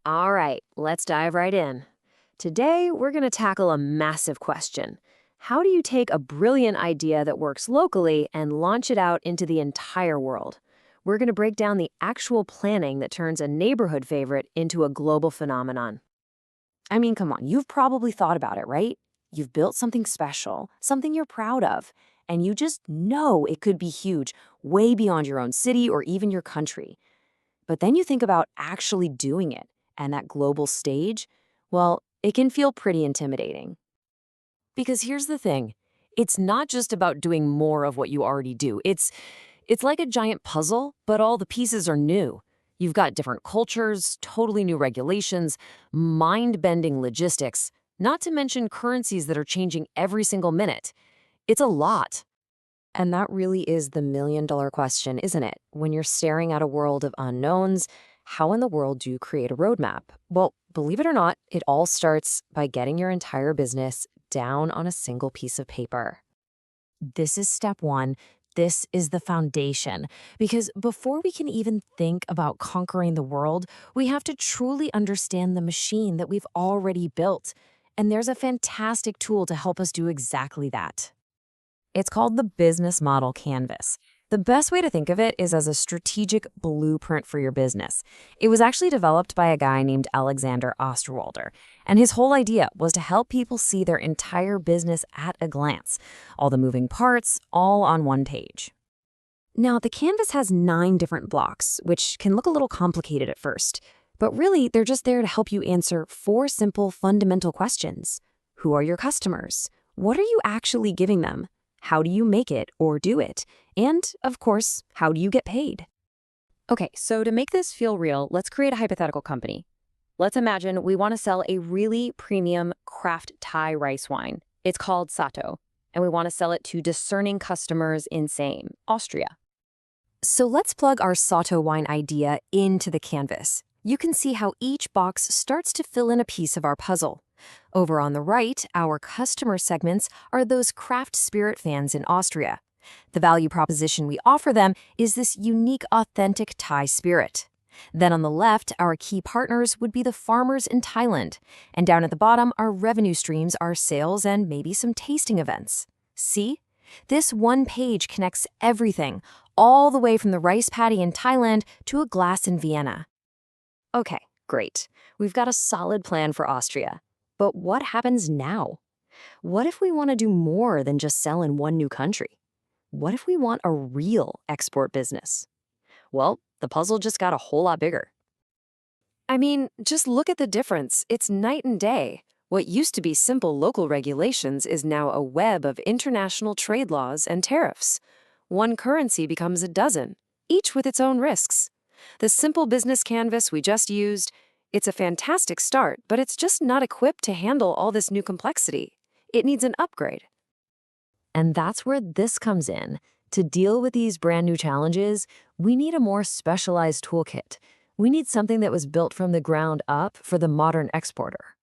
All right, let's dive right in. Today, we're going to tackle a massive question. How do you take a brilliant idea that works locally and launch it out into the entire world? We're going to break down the actual planning that turns a neighborhood favorite into a global phenomenon. I mean, come on, you've probably thought about it, right? You've built something special, something you're proud of, and you just know it could be huge, way beyond your own city or even your country. But then you think about actually doing it, and that global stage, well, it can feel pretty intimidating. Because here's the thing, it's not just about doing more of what you already do. It's like a giant puzzle, but all the pieces are new. You've got different cultures, totally new regulations, mind-bending logistics, not to mention currencies that are changing every single minute. It's a lot. And that really is the million-dollar question, isn't it? When you're staring at a world of unknowns, how in the world do you create a roadmap? Well, believe it or not, it all starts by getting your entire business down on a single piece of paper. This is step one. This is the foundation. Because before we can even think about conquering the world, we have to truly understand the machine that we've already built. And there's a fantastic tool to help us do exactly that. It's called the business model canvas. The best way to think of it is as a strategic blueprint for your business. It was actually developed by a guy named Alexander Osterwalder, and his whole idea was to help people see their entire business at a glance, all the moving parts, all on one page. Now, the canvas has 9 different blocks, which can look a little complicated at first, but really they're just there to help you answer 4 simple fundamental questions. Who are your customers? What are you actually giving them? How do you make it or do it? And, of course, how do you get paid? Okay, so to make this feel real, let's create a hypothetical company. Let's imagine we want to sell a really premium craft Thai rice wine. It's called Sato, and we want to sell it to discerning customers in Same, Austria. So let's plug our Sato wine idea into the canvas. You can see how each box starts to fill in a piece of our puzzle. Over on the right, our customer segments are those craft spirit fans in Austria. The value proposition we offer them is this unique, authentic Thai spirit. Then on the left, our key partners would be the farmers in Thailand. And down at the bottom, our revenue streams are sales and maybe some tasting events. See? This one page connects everything, all the way from the rice paddy in Thailand to a glass in Vienna. Okay, great. We've got a solid plan for Austria. But what happens now? What if we want to do more than just sell in one new country? What if we want a real export business? Well, the puzzle just got a whole lot bigger. I mean, just look at the difference. It's night and day. What used to be simple local regulations is now a web of international trade laws and tariffs. One currency becomes a dozen, each with its own risks. The simple business canvas we just used, it's a fantastic start, but it's just not equipped to handle all this new complexity. It needs an upgrade. And that's where this comes in. To deal with these brand new challenges, we need a more specialized toolkit. We need something that was built from the ground up for the modern exporter.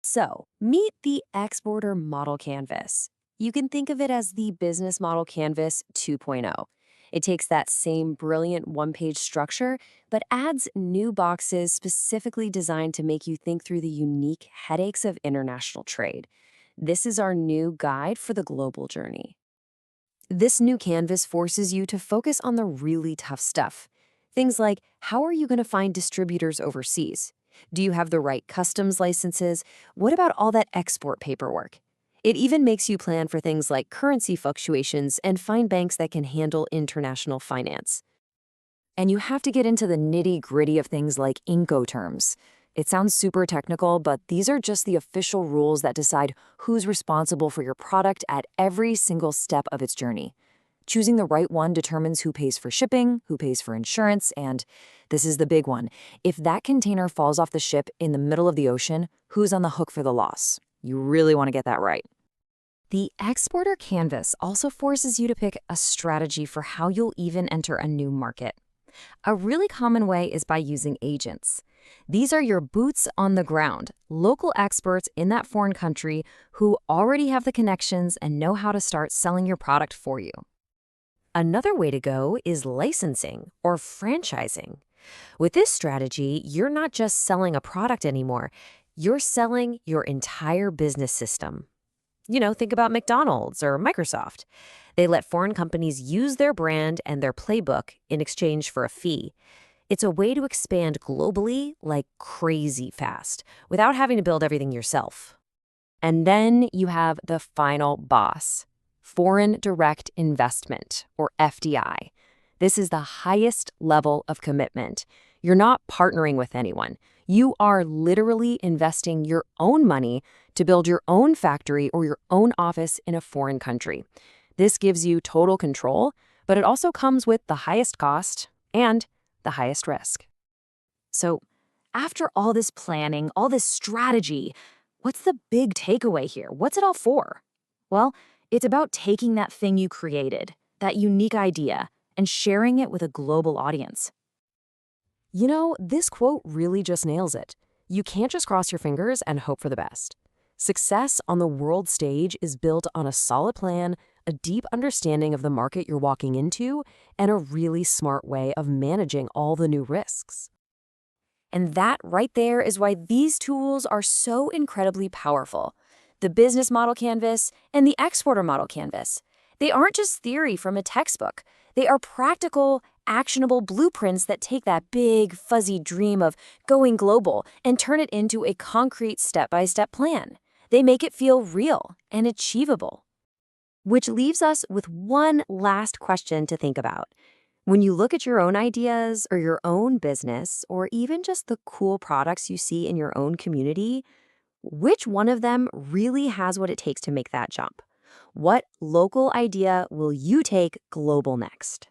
So, meet the Exporter Model Canvas. You can think of it as the Business Model Canvas 2.0. It takes that same brilliant one-page structure, but adds new boxes specifically designed to make you think through the unique headaches of international trade. This is our new guide for the global journey. This new canvas forces you to focus on the really tough stuff. Things like, how are you going to find distributors overseas? Do you have the right customs licenses? What about all that export paperwork? It even makes you plan for things like currency fluctuations and find banks that can handle international finance. And you have to get into the nitty-gritty of things like Incoterms. It sounds super technical, but these are just the official rules that decide who's responsible for your product at every single step of its journey. Choosing the right one determines who pays for shipping, who pays for insurance, and this is the big one. If that container falls off the ship in the middle of the ocean, who's on the hook for the loss? You really want to get that right. The Exporter Canvas also forces you to pick a strategy for how you'll even enter a new market. A really common way is by using agents. These are your boots on the ground, local experts in that foreign country who already have the connections and know how to start selling your product for you. Another way to go is licensing or franchising. With this strategy, you're not just selling a product anymore, you're selling your entire business system. Think about McDonald's or Microsoft. They let foreign companies use their brand and their playbook in exchange for a fee. It's a way to expand globally like crazy fast without having to build everything yourself. And then you have the final boss, foreign direct investment, or FDI. This is the highest level of commitment. You're not partnering with anyone. You are literally investing your own money to build your own factory or your own office in a foreign country. This gives you total control, but it also comes with the highest cost and the highest risk. So, after all this planning, all this strategy, what's the big takeaway here? What's it all for? Well, it's about taking that thing you created, that unique idea, and sharing it with a global audience. This quote really just nails it. You can't just cross your fingers and hope for the best. Success on the world stage is built on a solid plan, a deep understanding of the market you're walking into, and a really smart way of managing all the new risks. And that right there is why these tools are so incredibly powerful. The business model canvas and the exporter model canvas. They aren't just theory from a textbook. They are practical, actionable blueprints that take that big, fuzzy dream of going global and turn it into a concrete step-by-step plan. They make it feel real and achievable. Which leaves us with one last question to think about. When you look at your own ideas or your own business, or even just the cool products you see in your own community, which one of them really has what it takes to make that jump? What local idea will you take global next?